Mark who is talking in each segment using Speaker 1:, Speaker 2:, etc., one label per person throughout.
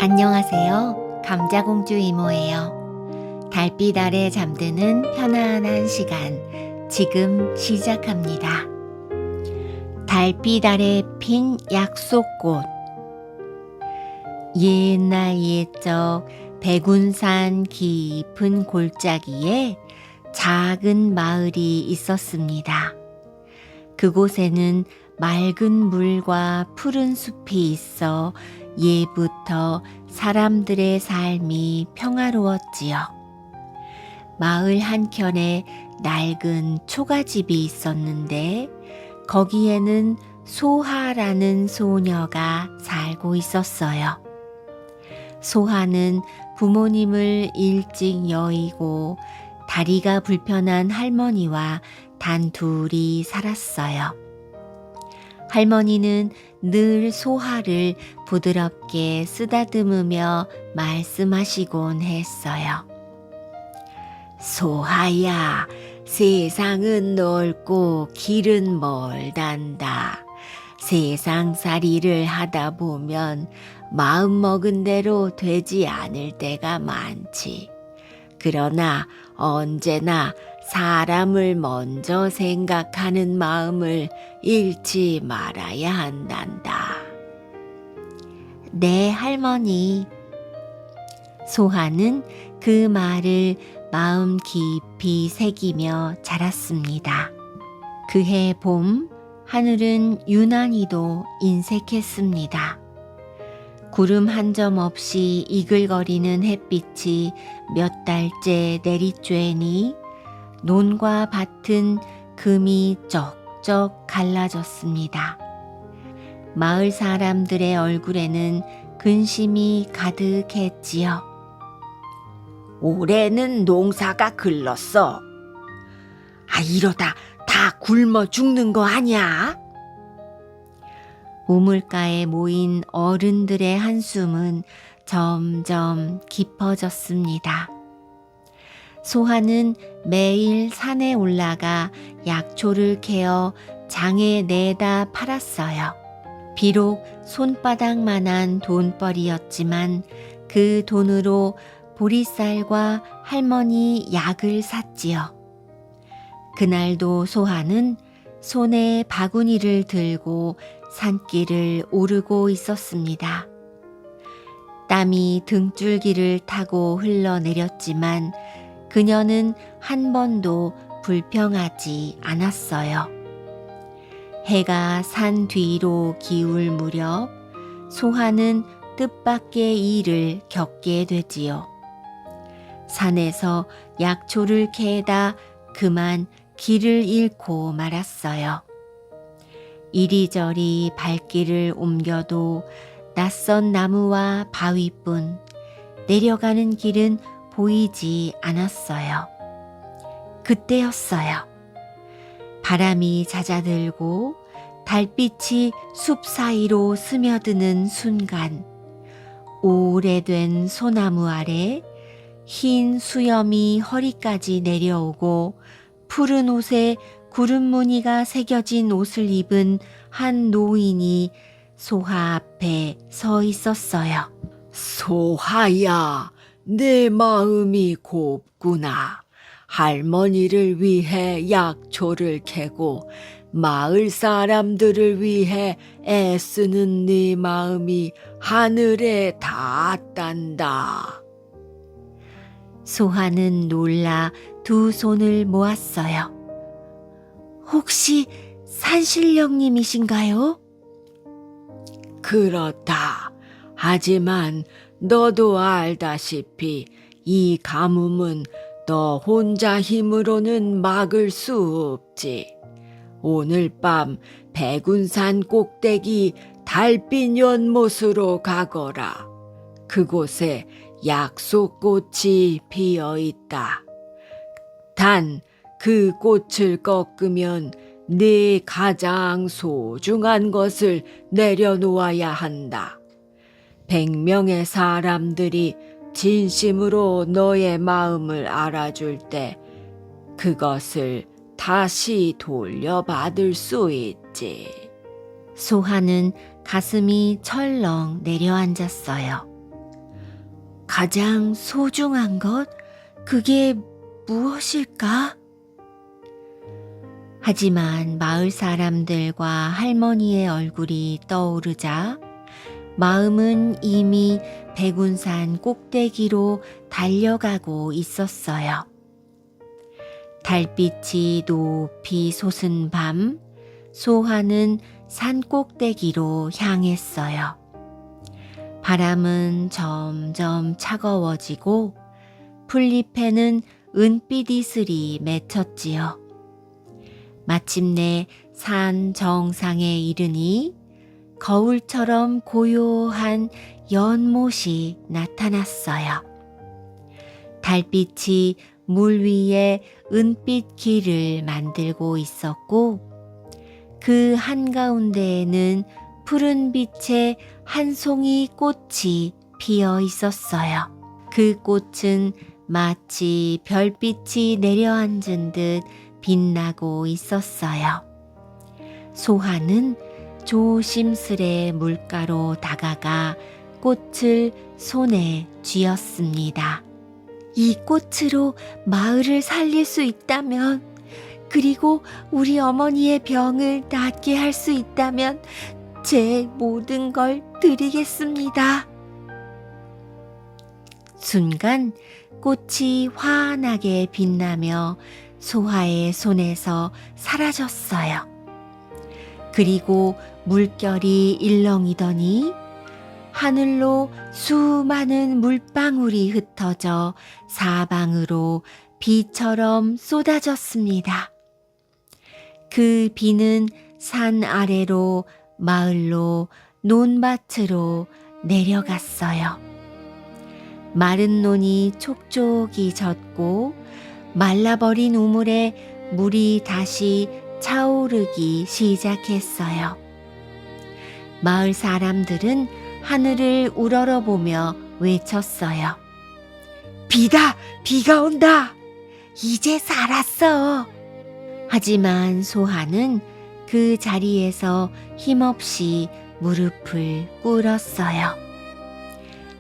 Speaker 1: 안녕하세요. 감자공주 이모예요. 달빛 아래 잠드는 편안한 시간, 지금 시작합니다. 달빛 아래 핀 약속꽃. 옛날 옛적 백운산 깊은 골짜기에 작은 마을이 있었습니다. 그곳에는 맑은 물과 푸른 숲이 있어 예부터 사람들의 삶이 평화로웠지요. 마을 한켠에 낡은 초가집이 있었는데 거기에는 소하라는 소녀가 살고 있었어요. 소하는 부모님을 일찍 여의고 다리가 불편한 할머니와 단둘이 살았어요. 할머니는 늘 소하를 부드럽게 쓰다듬으며 말씀하시곤 했어요. 소하야, 세상은 넓고 길은 멀단다. 세상살이를 하다 보면 마음먹은 대로 되지 않을 때가 많지. 그러나 언제나 사람을 먼저 생각하는 마음을 잃지 말아야 한단다. 네, 할머니. 소하는 그 말을 마음 깊이 새기며 자랐습니다. 그해 봄, 하늘은 유난히도 인색했습니다. 구름 한 점 없이 이글거리는 햇빛이 몇 달째 내리쬐니 논과 밭은 금이 쩍쩍 갈라졌습니다. 마을 사람들의 얼굴에는 근심이 가득했지요. 올해는 농사가 글렀어. 이러다 다 굶어 죽는 거 아니야? 우물가에 모인 어른들의 한숨은 점점 깊어졌습니다. 소하는 매일 산에 올라가 약초를 캐어 장에 내다 팔았어요. 비록 손바닥만한 돈벌이였지만 그 돈으로 보리쌀과 할머니 약을 샀지요. 그날도 소하는 손에 바구니를 들고 산길을 오르고 있었습니다. 땀이 등줄기를 타고 흘러내렸지만 그녀는 한 번도 불평하지 않았어요. 해가 산 뒤로 기울 무렵 소하는 뜻밖의 일을 겪게 되지요. 산에서 약초를 캐다 그만 길을 잃고 말았어요. 이리저리 발길을 옮겨도 낯선 나무와 바위뿐 내려가는 길은 보이지 않았어요. 그때였어요. 바람이 잦아들고 달빛이 숲 사이로 스며드는 순간 오래된 소나무 아래 흰 수염이 허리까지 내려오고 푸른 옷에 구름 무늬가 새겨진 옷을 입은 한 노인이 소하 앞에 서 있었어요. 소하야, 내 마음이 곱구나. 할머니를 위해 약초를 캐고 마을 사람들을 위해 애쓰는 네 마음이 하늘에 닿았단다. 소하는 놀라 두 손을 모았어요. 혹시 산신령님이신가요? 그렇다. 하지만 너도 알다시피 이 가뭄은 너 혼자 힘으로는 막을 수 없지. 오늘 밤 백운산 꼭대기 달빛 연못으로 가거라. 그곳에 약속꽃이 피어 있다. 단 그 꽃을 꺾으면 네 가장 소중한 것을 내려놓아야 한다. 100명의 사람들이 진심으로 너의 마음을 알아줄 때 그것을 다시 돌려받을 수 있지. 소하는 가슴이 철렁 내려앉았어요. 가장 소중한 것? 그게 무엇일까? 하지만 마을 사람들과 할머니의 얼굴이 떠오르자 마음은 이미 백운산 꼭대기로 달려가고 있었어요. 달빛이 높이 솟은 밤, 소하는 산 꼭대기로 향했어요. 바람은 점점 차가워지고 풀잎에는 은빛 이슬이 맺혔지요. 마침내 산 정상에 이르니 거울처럼 고요한 연못이 나타났어요. 달빛이 물 위에 은빛 길을 만들고 있었고 그 한가운데에는 푸른 빛의 한 송이 꽃이 피어 있었어요. 그 꽃은 마치 별빛이 내려앉은 듯 빛나고 있었어요. 소하는 조심스레 물가로 다가가 꽃을 손에 쥐었습니다. 이 꽃으로 마을을 살릴 수 있다면, 그리고 우리 어머니의 병을 낫게 할 수 있다면 제 모든 걸 드리겠습니다. 순간 꽃이 환하게 빛나며 소하의 손에서 사라졌어요. 그리고 물결이 일렁이더니 하늘로 수많은 물방울이 흩어져 사방으로 비처럼 쏟아졌습니다. 그 비는 산 아래로 마을로 논밭으로 내려갔어요. 마른 논이 촉촉이 젖고 말라버린 우물에 물이 다시 차오르기 시작했어요. 마을 사람들은 하늘을 우러러보며 외쳤어요. 비다! 비가 온다! 이제 살았어! 하지만 소하는 그 자리에서 힘없이 무릎을 꿇었어요.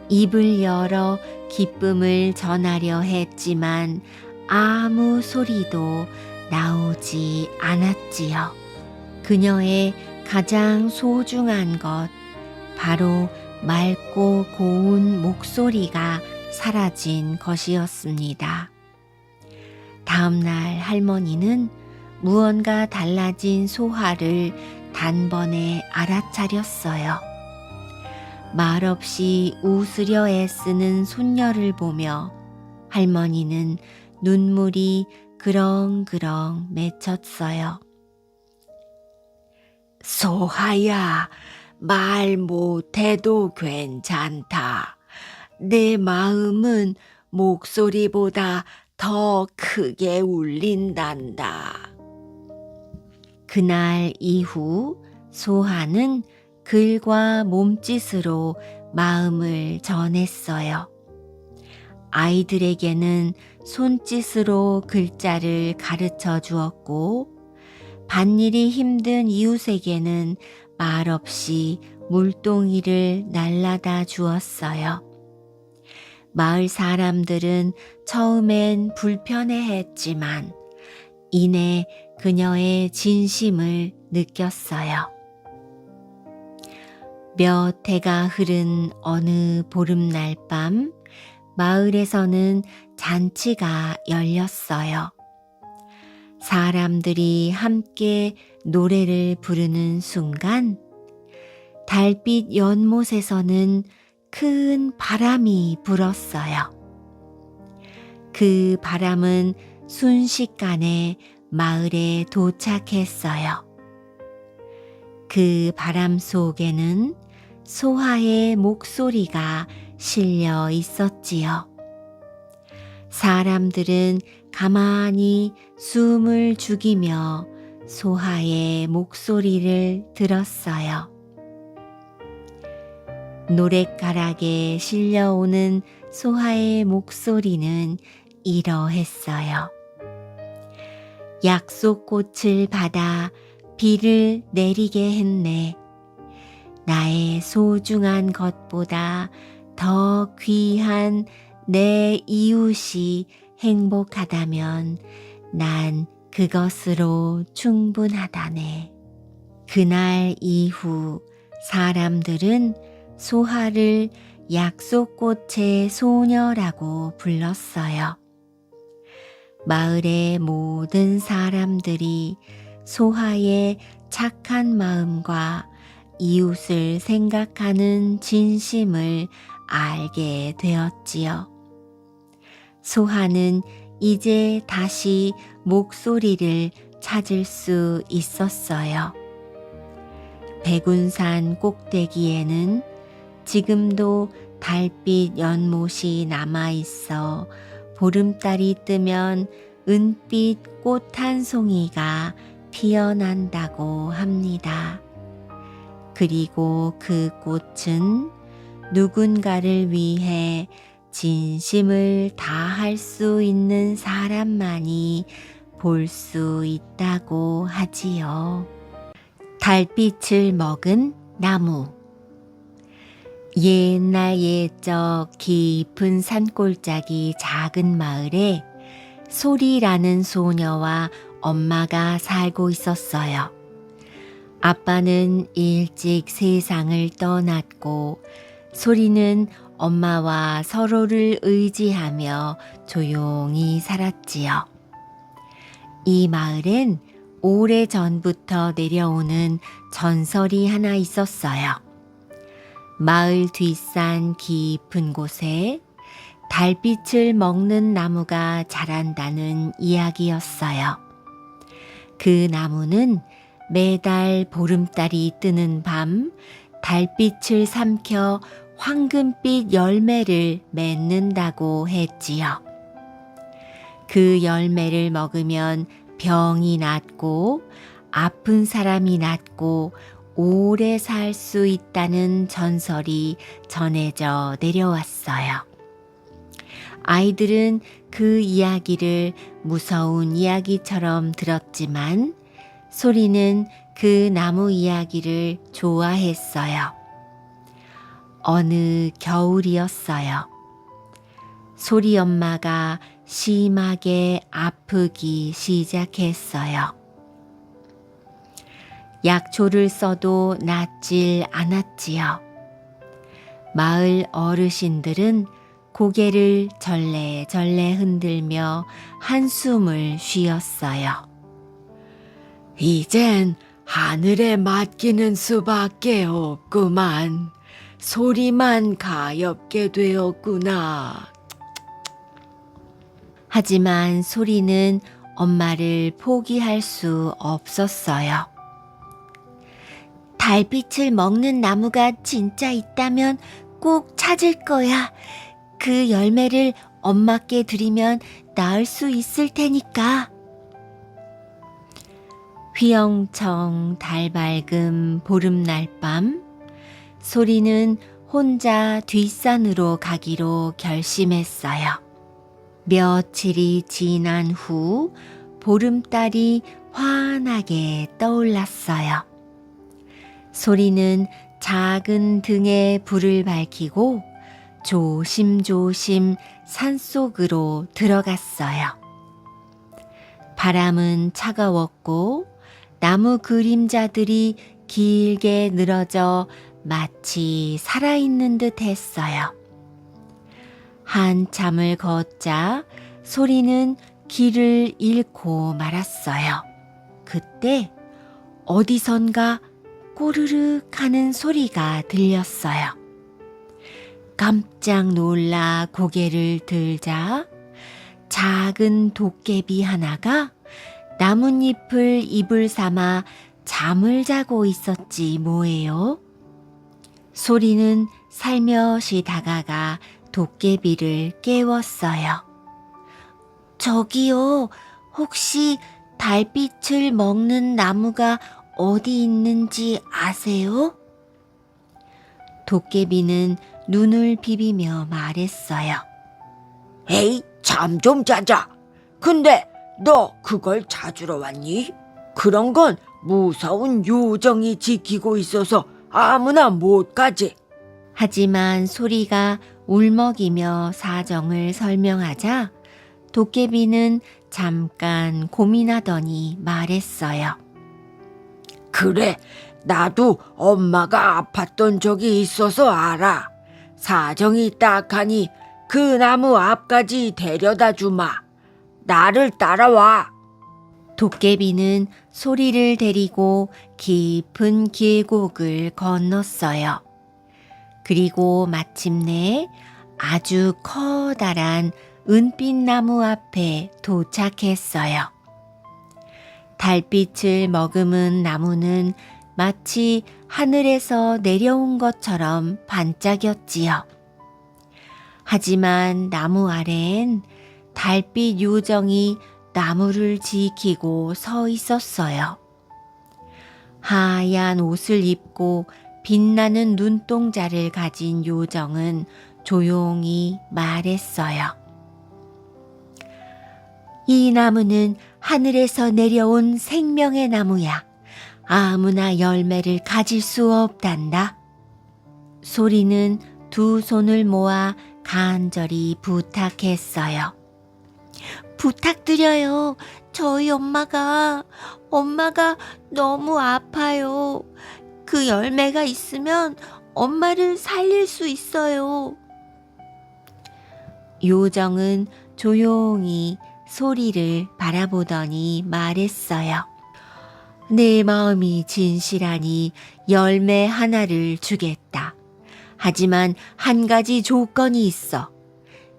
Speaker 1: 입을 열어 기쁨을 전하려 했지만 아무 소리도 나오지 않았지요. 그녀의 가장 소중한 것, 바로 맑고 고운 목소리가 사라진 것이었습니다. 다음 날 할머니는 무언가 달라진 소하를 단번에 알아차렸어요. 말없이 웃으려 애쓰는 손녀를 보며 할머니는 눈물이 그렁그렁 맺혔어요. 소하야, 말 못해도 괜찮다. 내 마음은 목소리보다 더 크게 울린단다. 그날 이후 소하는 글과 몸짓으로 마음을 전했어요. 아이들에게는 손짓으로 글자를 가르쳐 주었고, 밭일이 힘든 이웃에게는 말없이 물동이를 날라다 주었어요. 마을 사람들은 처음엔 불편해했지만 이내 그녀의 진심을 느꼈어요. 몇 해가 흐른 어느 보름날 밤, 마을에서는 잔치가 열렸어요. 사람들이 함께 노래를 부르는 순간 달빛 연못에서는 큰 바람이 불었어요. 그 바람은 순식간에 마을에 도착했어요. 그 바람 속에는 소하의 목소리가 실려 있었지요. 사람들은 가만히 숨을 죽이며 소하의 목소리를 들었어요. 노랫가락에 실려오는 소하의 목소리는 이러했어요. 약속꽃을 받아 비를 내리게 했네. 나의 소중한 것보다 더 귀한 내 이웃이 행복하다면 난 그것으로 충분하다네. 그날 이후 사람들은 소하를 약속꽃의 소녀라고 불렀어요. 마을의 모든 사람들이 소하의 착한 마음과 이웃을 생각하는 진심을 알게 되었지요. 소하는 이제 다시 목소리를 찾을 수 있었어요. 백운산 꼭대기에는 지금도 달빛 연못이 남아있어 보름달이 뜨면 은빛 꽃 한 송이가 피어난다고 합니다. 그리고 그 꽃은 누군가를 위해 진심을 다할 수 있는 사람만이 볼 수 있다고 하지요. 달빛을 먹은 나무. 옛날 옛적 깊은 산골짜기 작은 마을에 소리라는 소녀와 엄마가 살고 있었어요. 아빠는 일찍 세상을 떠났고 소리는 엄마와 서로를 의지하며 조용히 살았지요. 이 마을엔 오래전부터 내려오는 전설이 하나 있었어요. 마을 뒷산 깊은 곳에 달빛을 먹는 나무가 자란다는 이야기였어요. 그 나무는 매달 보름달이 뜨는 밤 달빛을 삼켜 황금빛 열매를 맺는다고 했지요. 그 열매를 먹으면 병이 낫고 아픈 사람이 낫고 오래 살 수 있다는 전설이 전해져 내려왔어요. 아이들은 그 이야기를 무서운 이야기처럼 들었지만 소리는 그 나무 이야기를 좋아했어요. 어느 겨울이었어요. 소리 엄마가 심하게 아프기 시작했어요. 약초를 써도 낫질 않았지요. 마을 어르신들은 고개를 절레절레 흔들며 한숨을 쉬었어요.
Speaker 2: 이젠 하늘에 맡기는 수밖에 없구만. 소리만 가엾게 되었구나.
Speaker 1: 하지만 소리는 엄마를 포기할 수 없었어요. 달빛을 먹는 나무가 진짜 있다면 꼭 찾을 거야. 그 열매를 엄마께 드리면 나을 수 있을 테니까. 휘영청 달 밝은 보름날 밤, 소리는 혼자 뒷산으로 가기로 결심했어요. 며칠이 지난 후 보름달이 환하게 떠올랐어요. 소리는 작은 등에 불을 밝히고 조심조심 산속으로 들어갔어요. 바람은 차가웠고 나무 그림자들이 길게 늘어져 마치 살아있는 듯 했어요. 한참을 걷자 소리는 길을 잃고 말았어요. 그때 어디선가 꼬르륵 하는 소리가 들렸어요. 깜짝 놀라 고개를 들자 작은 도깨비 하나가 나뭇잎을 입을 삼아 잠을 자고 있었지 뭐예요. 소리는 살며시 다가가 도깨비를 깨웠어요. 저기요, 혹시 달빛을 먹는 나무가 어디 있는지 아세요? 도깨비는 눈을 비비며 말했어요.
Speaker 2: 에이, 잠 좀 자자. 근데 너 그걸 찾으러 왔니? 그런 건 무서운 요정이 지키고 있어서 아무나 못 가지.
Speaker 1: 하지만 소리가 울먹이며 사정을 설명하자 도깨비는 잠깐 고민하더니 말했어요.
Speaker 2: 그래, 나도 엄마가 아팠던 적이 있어서 알아. 사정이 딱하니 그 나무 앞까지 데려다 주마. 나를 따라와.
Speaker 1: 도깨비는 소리를 데리고 깊은 계곡을 건넜어요. 그리고 마침내 아주 커다란 은빛 나무 앞에 도착했어요. 달빛을 머금은 나무는 마치 하늘에서 내려온 것처럼 반짝였지요. 하지만 나무 아래엔 달빛 요정이 나무를 지키고 서 있었어요. 하얀 옷을 입고 빛나는 눈동자를 가진 요정은 조용히 말했어요. 이 나무는 하늘에서 내려온 생명의 나무야. 아무나 열매를 가질 수 없단다. 소리는 두 손을 모아 간절히 부탁했어요. 부탁드려요. 저희 엄마가 너무 아파요. 그 열매가 있으면 엄마를 살릴 수 있어요. 요정은 조용히 소리를 바라보더니 말했어요. 내 마음이 진실하니 열매 하나를 주겠다. 하지만 한 가지 조건이 있어.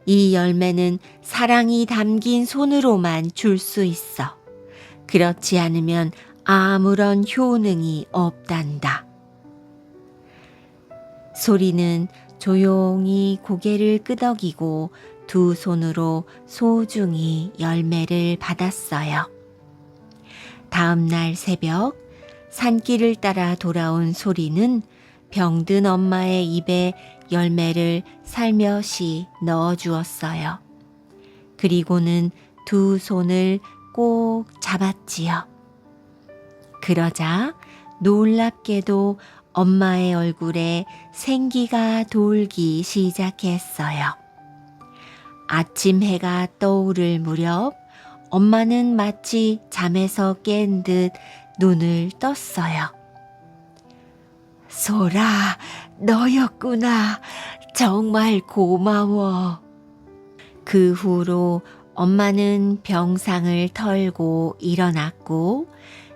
Speaker 1: 이 열매는 사랑이 담긴 손으로만 줄 수 있어. 그렇지 않으면 아무런 효능이 없단다. 소리는 조용히 고개를 끄덕이고 두 손으로 소중히 열매를 받았어요. 다음 날 새벽 산길을 따라 돌아온 소리는 병든 엄마의 입에 열매를 살며시 넣어주었어요. 그리고는 두 손을 꼭 잡았지요. 그러자 놀랍게도 엄마의 얼굴에 생기가 돌기 시작했어요. 아침 해가 떠오를 무렵 엄마는 마치 잠에서 깬 듯 눈을 떴어요. 소라, 너였구나. 정말 고마워. 그 후로 엄마는 병상을 털고 일어났고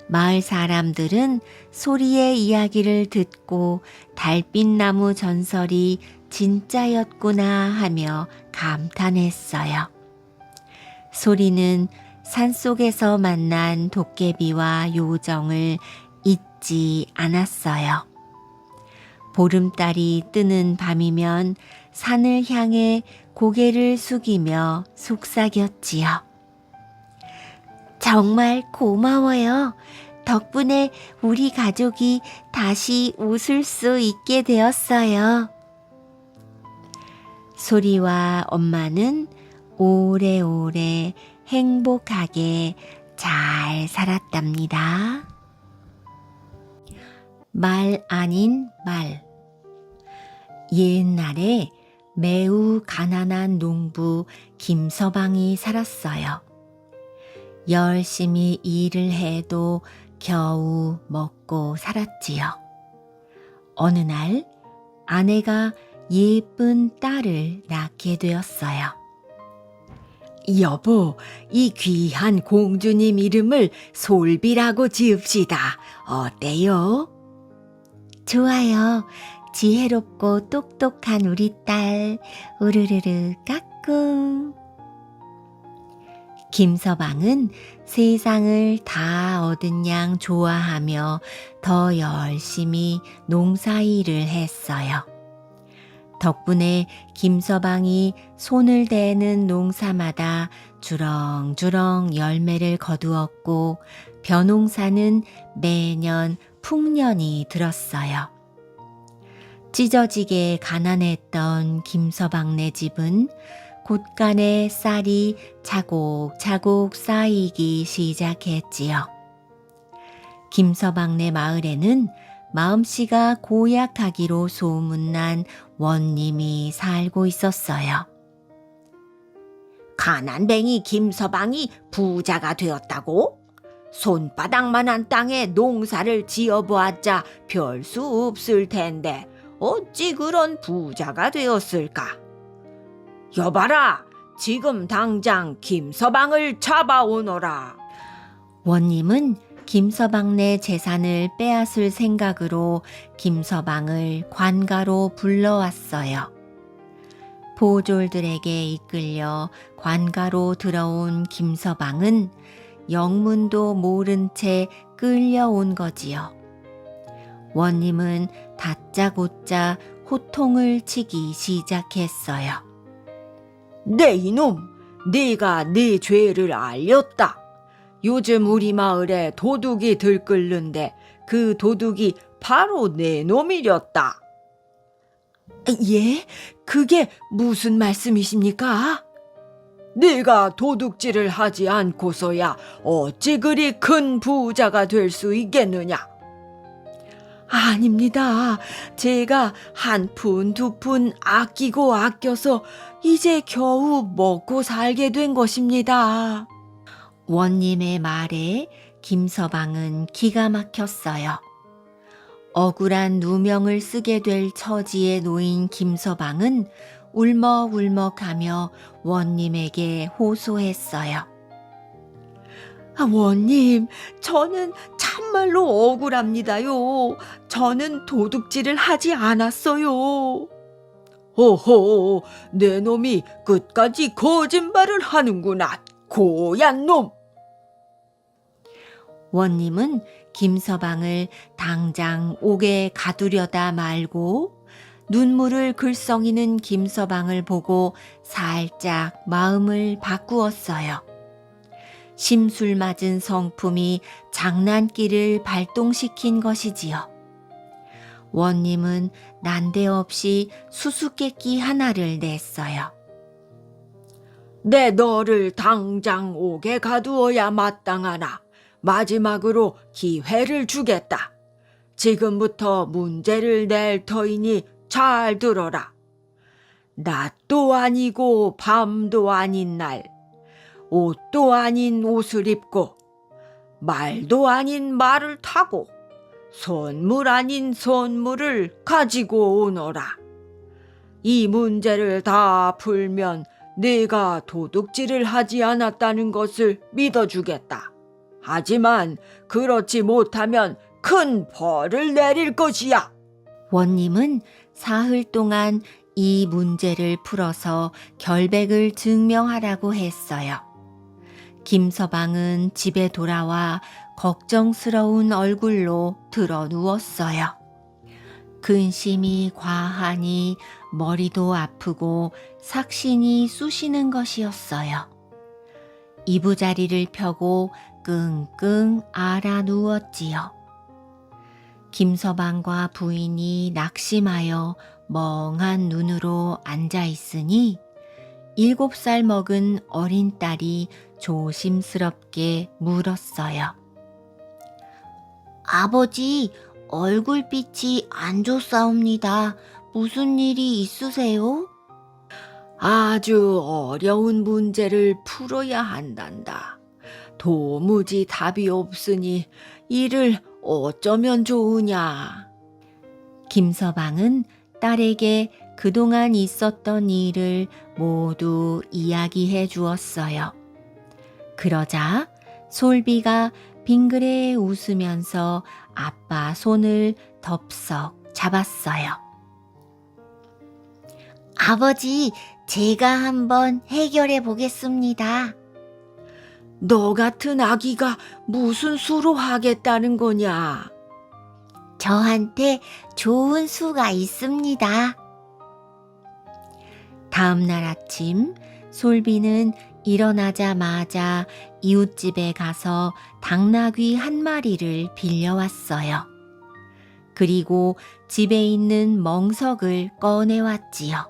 Speaker 1: 마을 사람들은 소리의 이야기를 듣고 달빛나무 전설이 진짜였구나 하며 감탄했어요. 소리는 산속에서 만난 도깨비와 요정을 잊지 않았어요. 보름달이 뜨는 밤이면 산을 향해 고개를 숙이며 속삭였지요. 정말 고마워요. 덕분에 우리 가족이 다시 웃을 수 있게 되었어요. 소리와 엄마는 오래오래 행복하게 잘 살았답니다. 말 아닌 말. 옛날에 매우 가난한 농부 김서방이 살았어요. 열심히 일을 해도 겨우 먹고 살았지요. 어느 날 아내가 예쁜 딸을 낳게 되었어요. 여보, 이 귀한 공주님 이름을 솔비라고 지읍시다. 어때요? 좋아요. 지혜롭고 똑똑한 우리 딸, 우르르르 까꿍. 김서방은 세상을 다 얻은 양 좋아하며 더 열심히 농사일을 했어요. 덕분에 김서방이 손을 대는 농사마다 주렁주렁 열매를 거두었고 벼농사는 매년 풍년이 들었어요. 찢어지게 가난했던 김서방네 집은 곳간에 쌀이 차곡차곡 쌓이기 시작했지요. 김서방네 마을에는 마음씨가 고약하기로 소문난 원님이 살고 있었어요.
Speaker 2: 가난뱅이 김서방이 부자가 되었다고? 손바닥만한 땅에 농사를 지어보았자 별 수 없을 텐데 어찌 그런 부자가 되었을까? 여봐라, 지금 당장 김서방을 잡아오너라.
Speaker 1: 원님은 김서방네 재산을 빼앗을 생각으로 김서방을 관가로 불러왔어요. 보졸들에게 이끌려 관가로 들어온 김서방은 영문도 모른 채 끌려온 거지요. 원님은 다짜고짜 호통을 치기 시작했어요.
Speaker 2: 네 이놈, 네가 네 죄를 알렸다. 요즘 우리 마을에 도둑이 들끓는데 그 도둑이 바로 내 놈이렸다.
Speaker 1: 예? 그게 무슨 말씀이십니까?
Speaker 2: 네가 도둑질을 하지 않고서야 어찌 그리 큰 부자가 될 수 있겠느냐?
Speaker 1: 아닙니다. 제가 한 푼, 두 푼 아끼고 아껴서 이제 겨우 먹고 살게 된 것입니다. 원님의 말에 김서방은 기가 막혔어요. 억울한 누명을 쓰게 될 처지에 놓인 김서방은 울먹울먹하며 원님에게 호소했어요. 원님, 저는 참말로 억울합니다요. 저는 도둑질을 하지 않았어요.
Speaker 2: 호호, 내 놈이 끝까지 거짓말을 하는구나, 고얀 놈!
Speaker 1: 원님은 김서방을 당장 옥에 가두려다 말고 눈물을 글썽이는 김서방을 보고 살짝 마음을 바꾸었어요. 심술 맞은 성품이 장난기를 발동시킨 것이지요. 원님은 난데없이 수수께끼 하나를 냈어요.
Speaker 2: 내 너를 당장 옥에 가두어야 마땅하나 마지막으로 기회를 주겠다. 지금부터 문제를 낼 터이니 잘 들어라. 낮도 아니고 밤도 아닌 날, 옷도 아닌 옷을 입고 말도 아닌 말을 타고 선물 아닌 선물을 가지고 오너라. 이 문제를 다 풀면 네가 도둑질을 하지 않았다는 것을 믿어주겠다. 하지만 그렇지 못하면 큰 벌을 내릴 것이야.
Speaker 1: 원님은 사흘 동안 이 문제를 풀어서 결백을 증명하라고 했어요. 김서방은 집에 돌아와 걱정스러운 얼굴로 드러 누웠어요. 근심이 과하니 머리도 아프고 삭신이 쑤시는 것이었어요. 이부자리를 펴고 끙끙 앓아 누웠지요. 김서방과 부인이 낙심하여 멍한 눈으로 앉아 있으니 7살 먹은 어린 딸이 조심스럽게 물었어요. 아버지, 얼굴빛이 안 좋사옵니다. 무슨 일이 있으세요?
Speaker 2: 아주 어려운 문제를 풀어야 한단다. 도무지 답이 없으니 이를 어쩌면 좋으냐.
Speaker 1: 김서방은 딸에게 그동안 있었던 일을 모두 이야기해 주었어요. 그러자 솔비가 빙그레 웃으면서 아빠 손을 덥석 잡았어요. 아버지, 제가 한번 해결해 보겠습니다.
Speaker 2: 너 같은 아기가 무슨 수로 하겠다는 거냐?
Speaker 1: 저한테 좋은 수가 있습니다. 다음 날 아침 솔비는 일어나자마자 이웃집에 가서 당나귀 한 마리를 빌려왔어요. 그리고 집에 있는 멍석을 꺼내왔지요.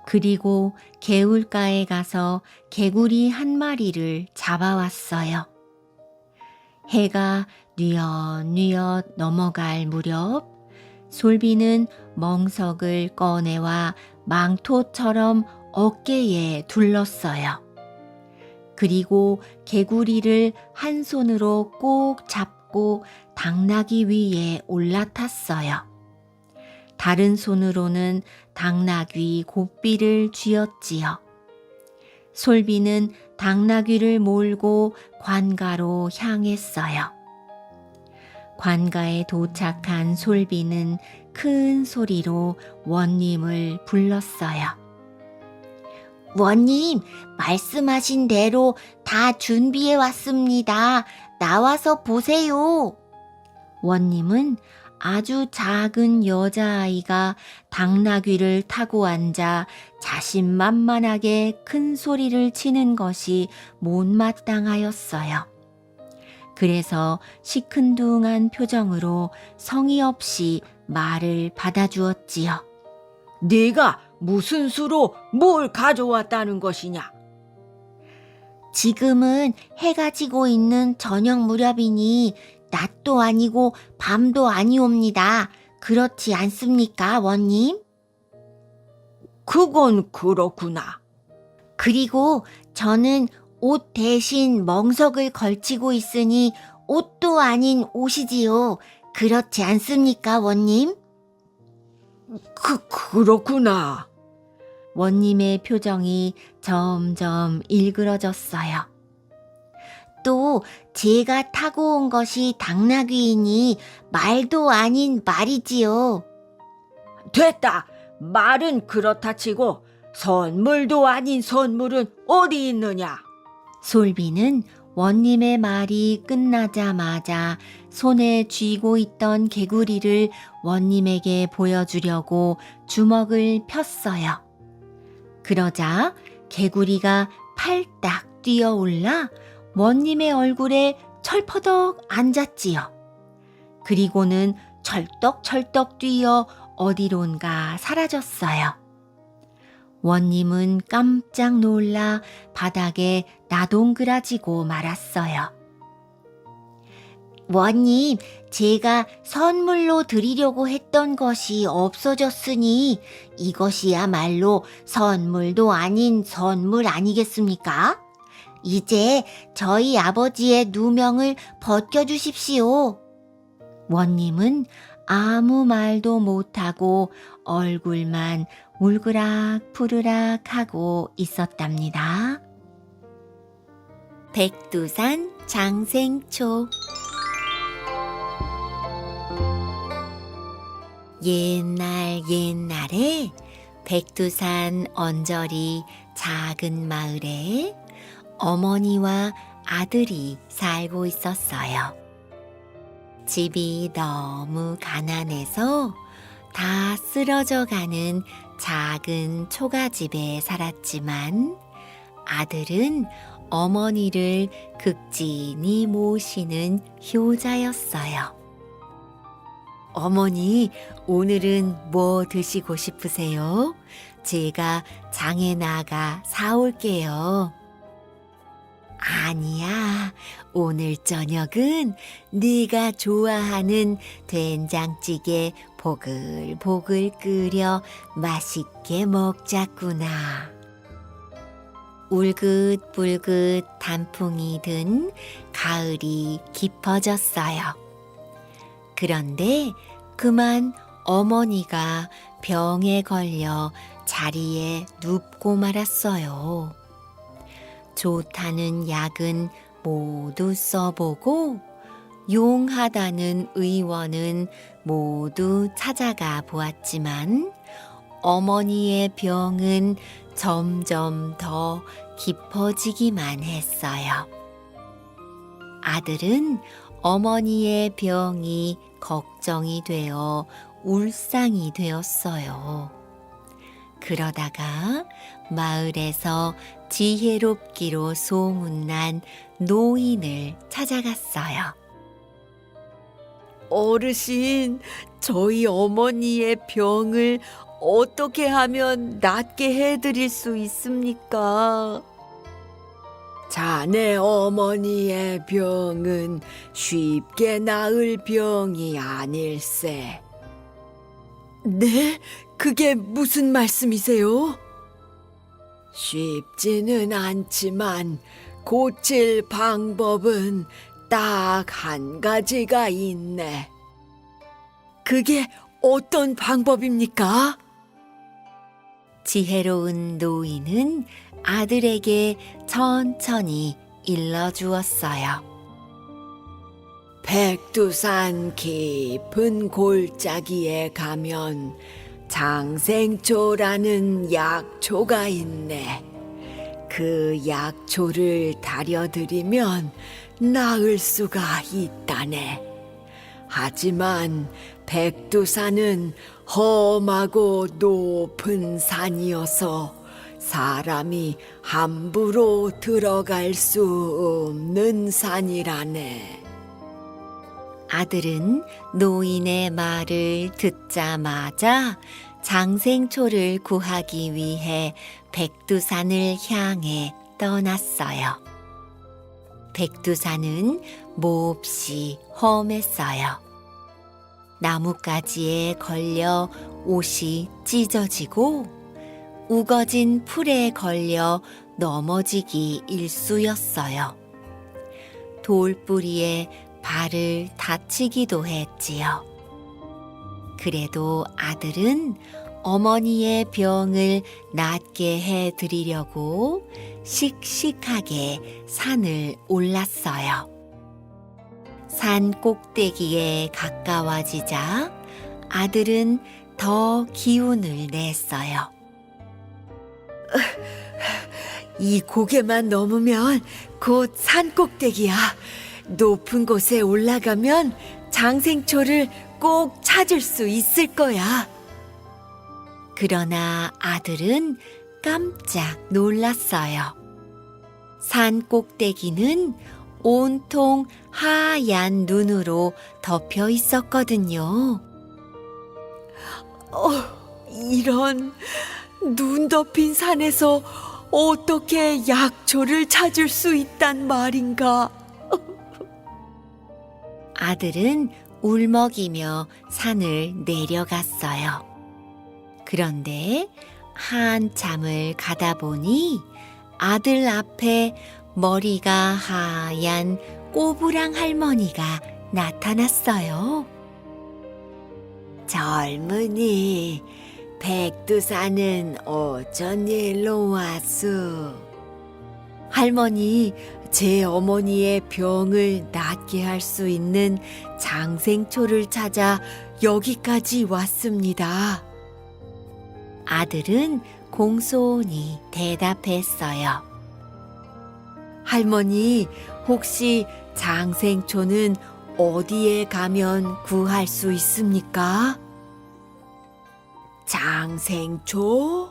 Speaker 1: 그리고 개울가에 가서 개구리 한 마리를 잡아왔어요. 해가 뉘엿뉘엿 넘어갈 무렵 솔비는 멍석을 꺼내와 망토처럼 어깨에 둘렀어요. 그리고 개구리를 한 손으로 꼭 잡고 당나귀 위에 올라탔어요. 다른 손으로는 당나귀 고삐를 쥐었지요. 솔비는 당나귀를 몰고 관가로 향했어요. 관가에 도착한 솔비는 큰 소리로 원님을 불렀어요. 원님, 말씀하신 대로 다 준비해 왔습니다. 나와서 보세요. 원님은 아주 작은 여자아이가 당나귀를 타고 앉아 자신만만하게 큰 소리를 치는 것이 못마땅하였어요. 그래서 시큰둥한 표정으로 성의 없이 말을 받아주었지요.
Speaker 2: 네가 무슨 수로 뭘 가져왔다는 것이냐?
Speaker 1: 지금은 해가 지고 있는 저녁 무렵이니 낮도 아니고 밤도 아니옵니다. 그렇지 않습니까, 원님?
Speaker 2: 그건 그렇구나.
Speaker 1: 그리고 저는 옷 대신 멍석을 걸치고 있으니 옷도 아닌 옷이지요. 그렇지 않습니까, 원님?
Speaker 2: 그렇구나.
Speaker 1: 원님의 표정이 점점 일그러졌어요. 또 제가 타고 온 것이 당나귀이니 말도 아닌 말이지요.
Speaker 2: 됐다. 말은 그렇다 치고 선물도 아닌 선물은 어디 있느냐?
Speaker 1: 솔비는 원님의 말이 끝나자마자 손에 쥐고 있던 개구리를 원님에게 보여주려고 주먹을 폈어요. 그러자 개구리가 팔딱 뛰어올라 원님의 얼굴에 철퍼덕 앉았지요. 그리고는 철떡철떡 뛰어 어디론가 사라졌어요. 원님은 깜짝 놀라 바닥에 나동그라지고 말았어요. 원님, 제가 선물로 드리려고 했던 것이 없어졌으니 이것이야말로 선물도 아닌 선물 아니겠습니까? 이제 저희 아버지의 누명을 벗겨주십시오. 원님은 아무 말도 못하고 얼굴만 울그락 푸르락 하고 있었답니다. 백두산 장생초. 옛날에 백두산 언저리 작은 마을에 어머니와 아들이 살고 있었어요. 집이 너무 가난해서 다 쓰러져 가는 작은 초가집에 살았지만 아들은 어머니를 극진히 모시는 효자였어요. 어머니, 오늘은 뭐 드시고 싶으세요? 제가 장에 나가 사올게요. 아니야, 오늘 저녁은 네가 좋아하는 된장찌개 보글보글 끓여 맛있게 먹자꾸나. 울긋불긋 단풍이 든 가을이 깊어졌어요. 그런데 그만 어머니가 병에 걸려 자리에 눕고 말았어요. 좋다는 약은 모두 써보고 용하다는 의원은 모두 찾아가 보았지만 어머니의 병은 점점 더 깊어지기만 했어요. 아들은 어머니의 병이 걱정이 되어 울상이 되었어요. 그러다가 마을에서 지혜롭기로 소문난 노인을 찾아갔어요. 어르신, 저희 어머니의 병을 어떻게 하면 낫게 해드릴 수 있습니까?
Speaker 2: 자네 어머니의 병은 쉽게 나을 병이 아닐세. 네? 그게 무슨 말씀이세요? 쉽지는 않지만 고칠 방법은 딱 한 가지가 있네. 그게 어떤 방법입니까?
Speaker 1: 지혜로운 노인은 아들에게 천천히 일러주었어요.
Speaker 2: 백두산 깊은 골짜기에 가면 장생초라는 약초가 있네. 그 약초를 다려드리면 나을 수가 있다네. 하지만 백두산은 험하고 높은 산이어서 사람이 함부로 들어갈 수 없는 산이라네.
Speaker 1: 아들은 노인의 말을 듣자마자 장생초를 구하기 위해 백두산을 향해 떠났어요. 백두산은 몹시 험했어요. 나뭇가지에 걸려 옷이 찢어지고 우거진 풀에 걸려 넘어지기 일쑤였어요. 돌뿌리에 발을 다치기도 했지요. 그래도 아들은 어머니의 병을 낫게 해드리려고 씩씩하게 산을 올랐어요. 산 꼭대기에 가까워지자 아들은 더 기운을 냈어요.
Speaker 2: 이 고개만 넘으면 곧 산 꼭대기야. 높은 곳에 올라가면 장생초를 꼭 찾을 수 있을 거야.
Speaker 1: 그러나 아들은 깜짝 놀랐어요. 산 꼭대기는 온통 하얀 눈으로 덮여 있었거든요.
Speaker 2: 이런 눈 덮인 산에서 어떻게 약초를 찾을 수 있단 말인가?
Speaker 1: 아들은 울먹이며 산을 내려갔어요. 그런데 한참을 가다 보니 아들 앞에 머리가 하얀 꼬부랑 할머니가 나타났어요.
Speaker 2: 젊은이, 백두산은 어쩐 일로 왔소? 할머니, 제 어머니의 병을 낫게 할 수 있는 장생초를 찾아 여기까지 왔습니다.
Speaker 1: 아들은 공손히 대답했어요.
Speaker 2: 할머니, 혹시 장생초는 어디에 가면 구할 수 있습니까? 장생초?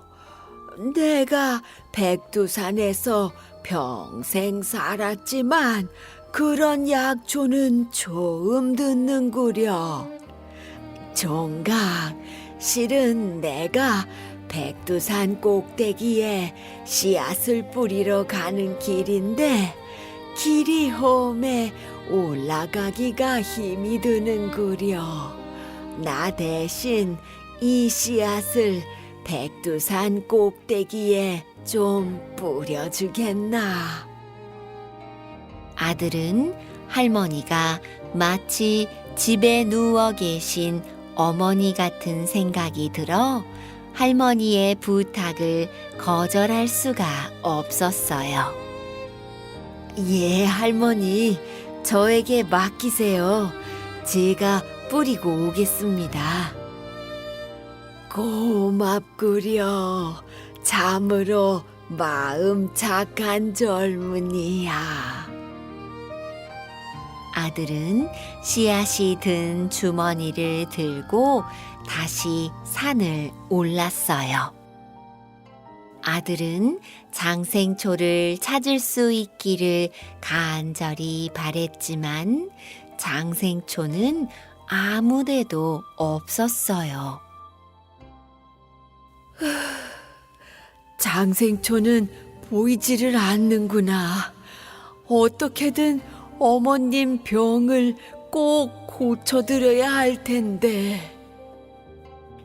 Speaker 2: 내가 백두산에서 평생 살았지만 그런 약초는 처음 듣는구려. 종각, 실은 내가 백두산 꼭대기에 씨앗을 뿌리러 가는 길인데 길이 험해 올라가기가 힘이 드는구려. 나 대신 이 씨앗을 백두산 꼭대기에 좀 뿌려주겠나?
Speaker 1: 아들은 할머니가 마치 집에 누워 계신 어머니 같은 생각이 들어 할머니의 부탁을 거절할 수가 없었어요.
Speaker 2: 예, 할머니, 저에게 맡기세요. 제가 뿌리고 오겠습니다. 고맙구려. 참으로 마음 착한 젊은이야.
Speaker 1: 아들은 씨앗이 든 주머니를 들고 다시 산을 올랐어요. 아들은 장생초를 찾을 수 있기를 간절히 바랬지만 장생초는 아무데도 없었어요.
Speaker 2: 장생초는 보이지를 않는구나. 어떻게든 어머님 병을 꼭 고쳐드려야 할 텐데.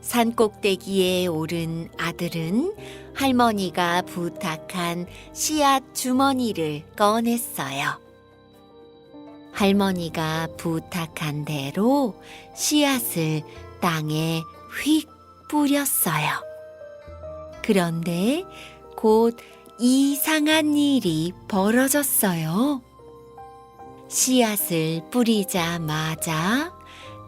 Speaker 1: 산꼭대기에 오른 아들은 할머니가 부탁한 씨앗 주머니를 꺼냈어요. 할머니가 부탁한 대로 씨앗을 땅에 휙 뿌렸어요. 그런데 곧 이상한 일이 벌어졌어요. 씨앗을 뿌리자마자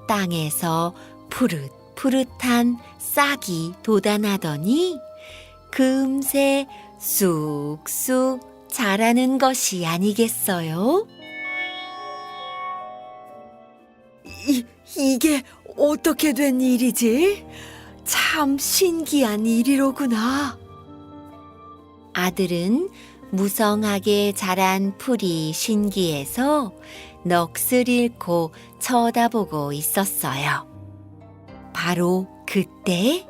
Speaker 1: 땅에서 푸릇푸릇한 싹이 돋아나더니 금세 쑥쑥 자라는 것이 아니겠어요?
Speaker 2: 이게 어떻게 된 일이지? 참 신기한 일이로구나.
Speaker 1: 아들은 무성하게 자란 풀이 신기해서 넋을 잃고 쳐다보고 있었어요. 바로 그때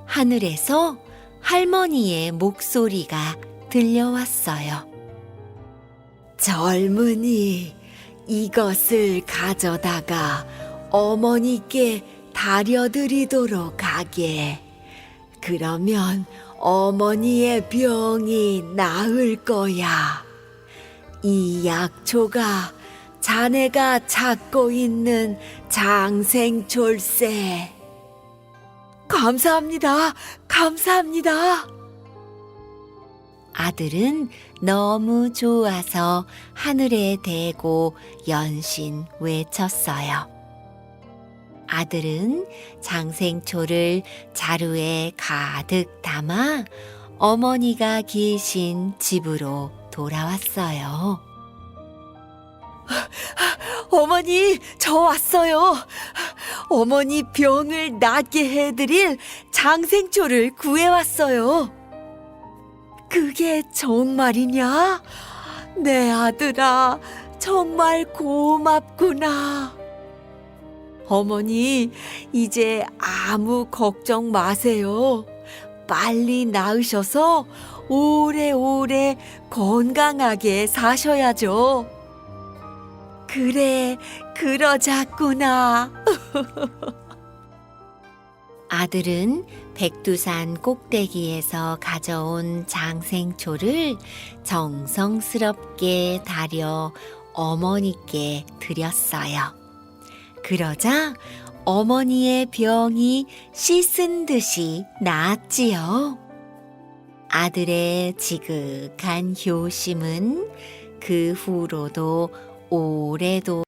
Speaker 1: 하늘에서 할머니의 목소리가 들려왔어요. 젊은이, 이것을 가져다가 어머니께 다려드리도록 하게. 그러면 어머니의 병이 나을 거야. 이 약초가 자네가 찾고 있는 장생철세. 감사합니다. 감사합니다. 아들은 너무 좋아서 하늘에 대고 연신 외쳤어요. 아들은 장생초를 자루에 가득 담아 어머니가 계신 집으로 돌아왔어요. 어머니, 저 왔어요. 어머니 병을 낫게 해드릴 장생초를 구해왔어요. 그게 정말이냐? 내 아들아, 정말 고맙구나. 어머니, 이제 아무 걱정 마세요. 빨리 나으셔서 오래오래 건강하게 사셔야죠. 그래, 그러자꾸나. 아들은 백두산 꼭대기에서 가져온 장생초를 정성스럽게 다려 어머니께 드렸어요. 그러자 어머니의 병이 씻은 듯이 나았지요. 아들의 지극한 효심은 그 후로도 오래도